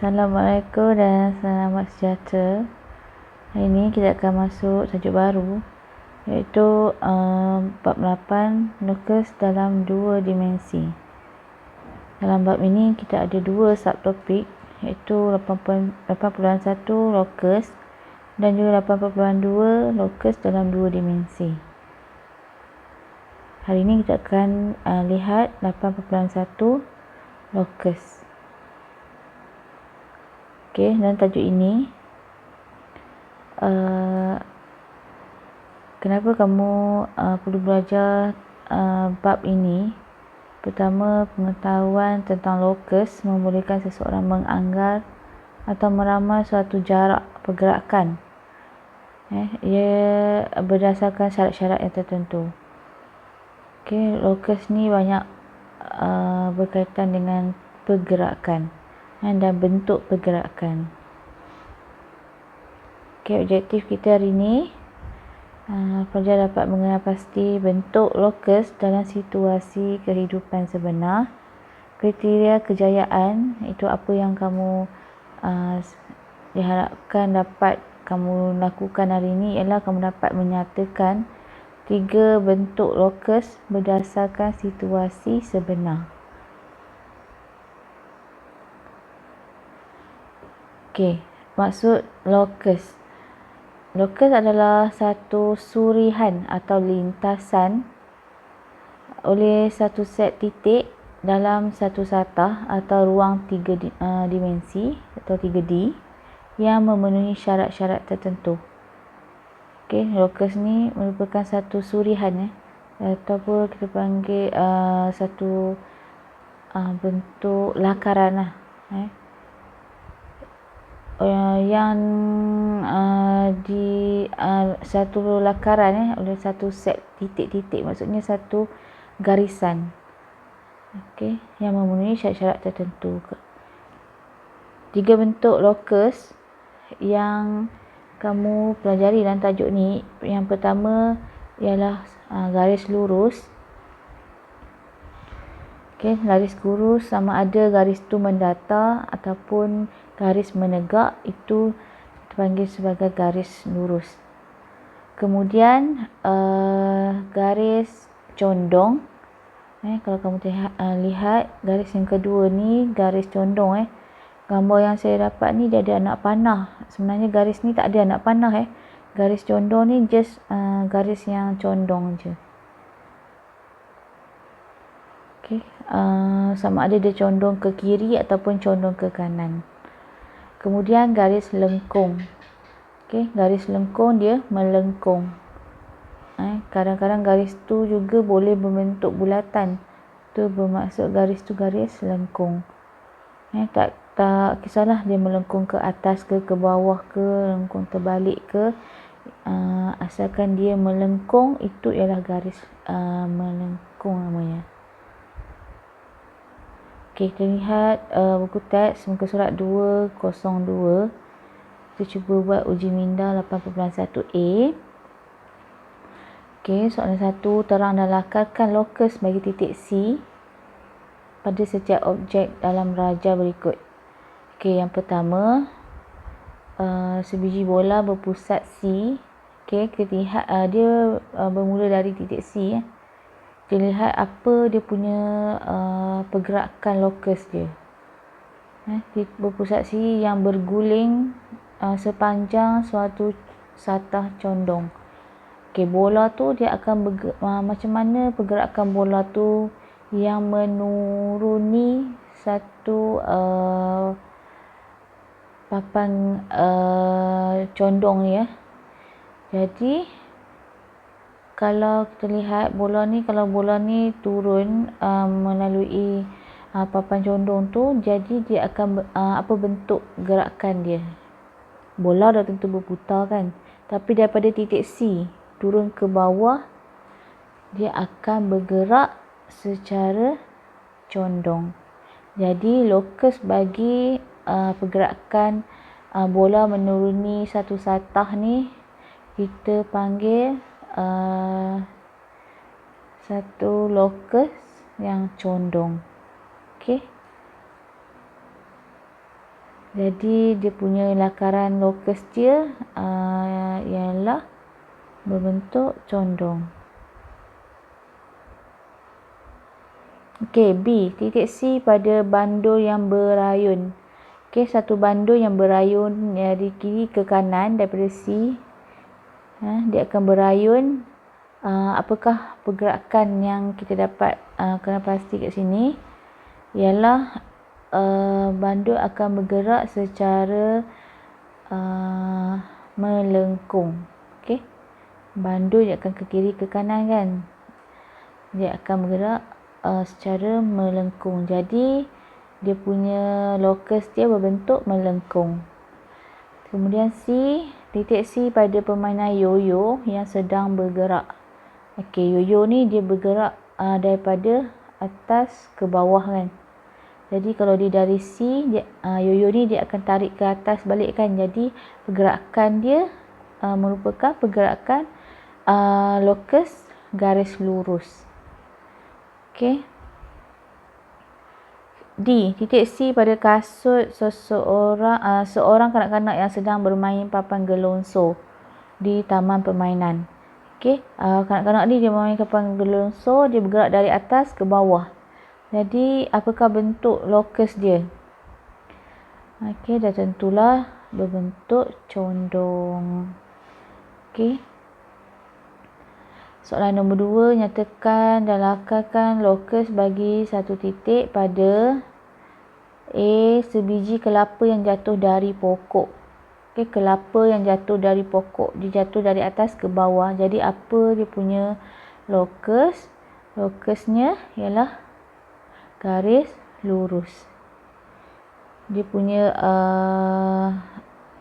Assalamualaikum dan selamat sejahtera. Hari ini kita akan masuk tajuk baru, iaitu bab 8, locus dalam dua dimensi. Dalam bab ini kita ada dua subtopik, iaitu 8.1 locus dan juga 8.2 locus dalam dua dimensi. Hari ini kita akan lihat 8.1 locus. Okey, dan tajuk ini kenapa kamu perlu belajar bab ini? Pertama, pengetahuan tentang locus membolehkan seseorang menganggar atau meramal suatu jarak pergerakan. Ia berdasarkan syarat-syarat yang tertentu. Okey, locus ni banyak berkaitan dengan pergerakan dan bentuk pergerakan. Okey, objektif kita hari ini, pelajar dapat mengenal pasti bentuk locus dalam situasi kehidupan sebenar. Kriteria kejayaan, itu apa yang kamu diharapkan dapat kamu lakukan hari ini, ialah kamu dapat menyatakan 3 bentuk locus berdasarkan situasi sebenar. Okey, maksud locus. Locus adalah satu surihan atau lintasan oleh satu set titik dalam satu satah atau ruang 3 dimensi atau 3D yang memenuhi syarat-syarat tertentu. Okey, locus ni merupakan satu surihan ataupun kita panggil satu bentuk lakaran lah. Yang di satu lakaran oleh satu set titik-titik, maksudnya satu garisan. Okey, yang memenuhi syarat-syarat tertentu. 3 bentuk locus yang kamu pelajari dalam tajuk ni. Yang pertama ialah garis lurus. Okey, garis lurus sama ada garis tu mendatar ataupun garis menegak, itu dipanggil sebagai garis lurus. Kemudian garis condong. Kalau kamu lihat garis yang kedua ni, garis condong. Gambar yang saya dapat ni dia ada anak panah. Sebenarnya garis ni tak ada anak panah. Garis condong ni just garis yang condong je. Okey, sama ada dia condong ke kiri ataupun condong ke kanan. Kemudian garis lengkung. Okey, garis lengkung dia melengkung. Kadang-kadang garis tu juga boleh berbentuk bulatan. Tu bermaksud garis tu garis lengkung. Tak kisahlah dia melengkung ke atas ke bawah ke, lengkung terbalik ke. Asalkan dia melengkung, itu ialah garis melengkung namanya. Okey, kita lihat buku teks muka surat 202. Kita cuba buat uji minda 8.1a. Okey, soalan 1. Terang dan lakarkan locus bagi titik C pada setiap objek dalam raja berikut. Okey, yang pertama, sebiji bola berpusat C. Okey, kita lihat dia bermula dari titik C. Kita lihat apa dia punya pergerakan locus dia. Berpusat C yang berguling sepanjang suatu satah condong. Okey, bola tu dia akan macam mana pergerakan bola tu yang menuruni satu papan condong ni. Jadi kalau kita lihat bola ni, kalau bola ni turun melalui papan condong tu, jadi dia akan apa bentuk gerakan dia? Bola dah tentu berputar kan, tapi daripada titik C turun ke bawah, dia akan bergerak secara condong. Jadi locus bagi pergerakan bola menuruni satu satah ni kita panggil satu locus yang condong. Okey. Jadi dia punya lakaran lokus dia ialah berbentuk condong. Okey, B. Titik C pada bandul yang berayun. Okey, satu bandul yang berayun dari kiri ke kanan daripada C. Dia akan berayun. Apakah pergerakan yang kita dapat kena pasti kat sini? Ialah bandul akan bergerak secara melengkung. Okey. Bandul dia akan ke kiri ke kanan kan. Dia akan bergerak secara melengkung. Jadi dia punya lokus dia berbentuk melengkung. Kemudian C, titik C pada permainan yoyo yang sedang bergerak. Okey, yoyo ni dia bergerak daripada atas ke bawah kan. Jadi kalau dia dari C, yoyo ni dia akan tarik ke atas balik kan. Jadi pergerakan dia merupakan pergerakan lokus garis lurus. Okey. D. Titik C pada kasut seorang kanak-kanak yang sedang bermain papan gelonso di taman permainan. Okey, kanak-kanak ni dia bermain papan gelonso, dia bergerak dari atas ke bawah. Jadi apakah bentuk lokus dia? Okey, dah tentulah berbentuk condong. Okey. Soalan nombor 2, nyatakan dan lakarkan lokus bagi satu titik pada A. Sebiji kelapa yang jatuh dari pokok. Okey, kelapa yang jatuh dari pokok, dia jatuh dari atas ke bawah. Jadi apa dia punya lokus? Lokusnya ialah garis lurus. Dia punya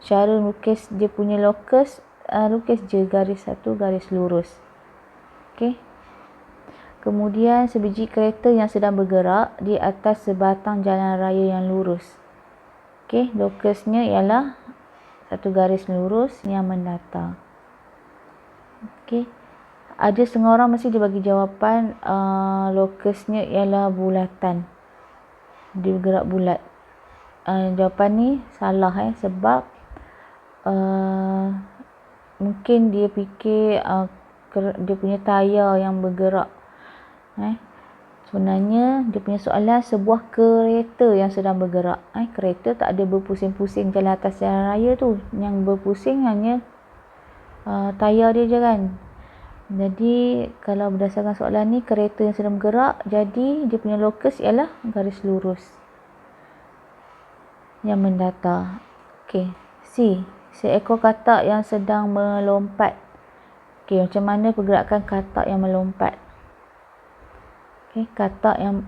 cara lukis dia punya lokus, lukis je garis satu garis lurus. Okey. Kemudian sebiji kereta yang sedang bergerak di atas sebatang jalan raya yang lurus. Okey, lokusnya ialah satu garis lurus yang mendatar. Okey. Ada setengah orang mesti dia bagi jawapan lokusnya ialah bulatan. Dia bergerak bulat. Jawapan ni salah sebab mungkin dia fikir dia punya tayar yang bergerak. Sebenarnya dia punya soalan sebuah kereta yang sedang bergerak. Kereta tak ada berpusing-pusing jalan atas jalan raya tu. Yang berpusing hanya tayar dia je kan. Jadi kalau berdasarkan soalan ni, kereta yang sedang bergerak, jadi dia punya lokus ialah garis lurus yang mendatar. Okey, C. Seekor katak yang sedang melompat. Okey, macam mana pergerakan katak yang melompat? Okey, katak yang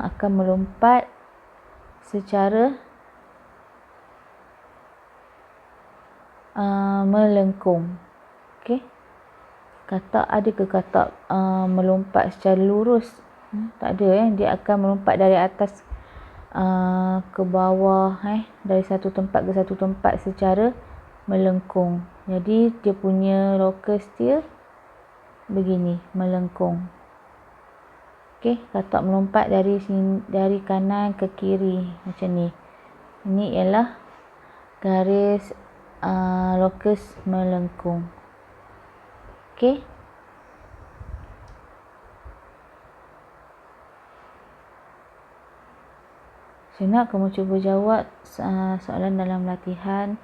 akan melompat secara melengkung. Okey. Katak, ada ke katak melompat secara lurus? Tak ada dia akan melompat dari atas ke bawah dari satu tempat ke satu tempat secara melengkung. Jadi dia punya lokus dia begini, melengkung. Okey, katak melompat dari kanan ke kiri macam ni. Ini ialah garis lokus melengkung. Okey. Nak kamu cuba jawab soalan dalam latihan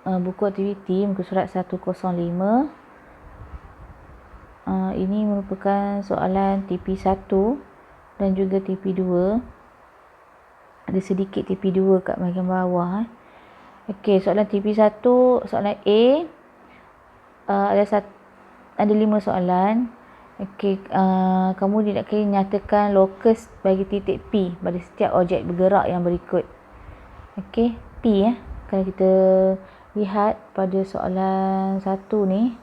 buku aktiviti muka surat 105. Ini merupakan soalan TP1 dan juga TP2. Ada sedikit TP2 kat bahagian bawah. Okey, soalan TP1, soalan A, ada 5 soalan. Okey, kamu nyatakan lokus bagi titik P pada setiap objek bergerak yang berikut. Okey, P kalau kita lihat pada soalan 1 ni,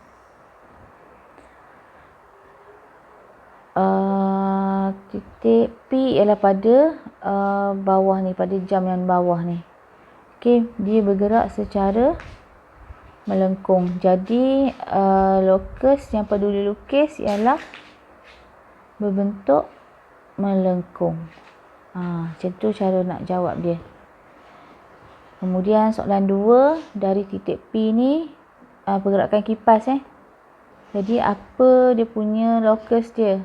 titik P ialah pada bawah ni, pada jam yang bawah ni. Okey, dia bergerak secara melengkung. Jadi lokus yang perlu dilukis ialah berbentuk melengkung. Macam tu cara nak jawab dia. Kemudian soalan 2, dari titik P ni pergerakan kipas Jadi apa dia punya lokus dia?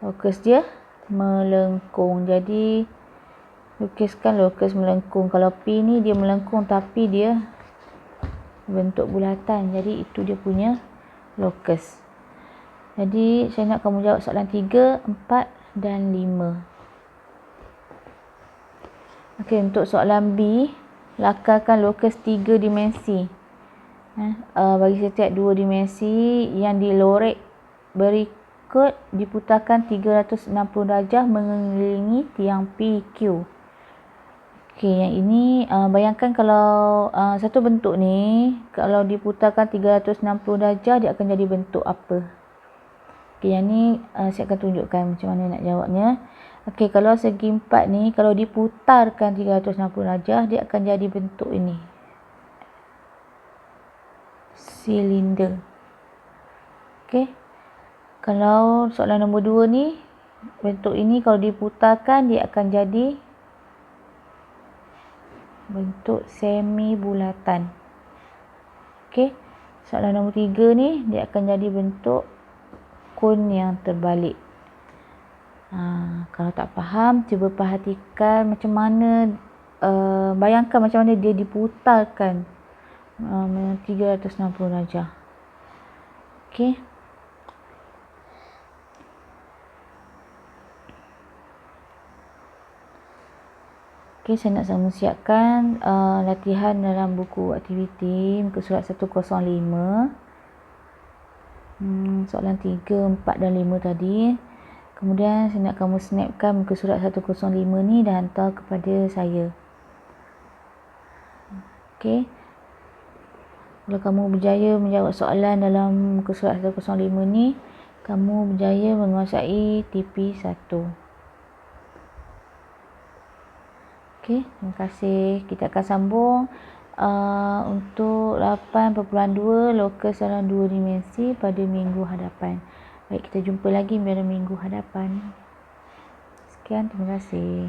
Lokus dia melengkung. Jadi lukiskan lokus melengkung. Kalau P ni dia melengkung tapi dia bentuk bulatan. Jadi itu dia punya lokus. Jadi saya nak kamu jawab soalan 3, 4 dan 5. Okey, untuk soalan B, lakarkan lokus 3 dimensi. Bagi setiap 2 dimensi yang dilorek berikut diputarkan 360 darjah mengelilingi tiang PQ. Okey, yang ini bayangkan kalau satu bentuk ni kalau diputarkan 360 darjah dia akan jadi bentuk apa? Okey, yang ni saya akan tunjukkan macam mana nak jawabnya. Okey, kalau segi 4 ni kalau diputarkan 360 darjah dia akan jadi bentuk ini. Silinder. Okey. Kalau soalan nombor 2 ni, bentuk ini kalau diputarkan dia akan jadi bentuk semi bulatan. Okey. Soalan nombor 3 ni dia akan jadi bentuk kon yang terbalik. Kalau tak faham, cuba perhatikan macam mana bayangkan macam mana dia diputarkan 360 darjah. Okey. Okey, saya nak sama siapkan latihan dalam buku aktiviti muka surat 105. Soalan 3, 4 dan 5 tadi. Kemudian saya nak kamu snapkan muka surat 105 ni dan hantar kepada saya. Okey. Kalau kamu berjaya menjawab soalan dalam muka surat 105 ni, kamu berjaya menguasai TP1. Okey, terima kasih. Kita akan sambung untuk 8.2 lokus dalam 2 dimensi pada minggu hadapan. Baik, kita jumpa lagi pada minggu hadapan. Sekian, terima kasih.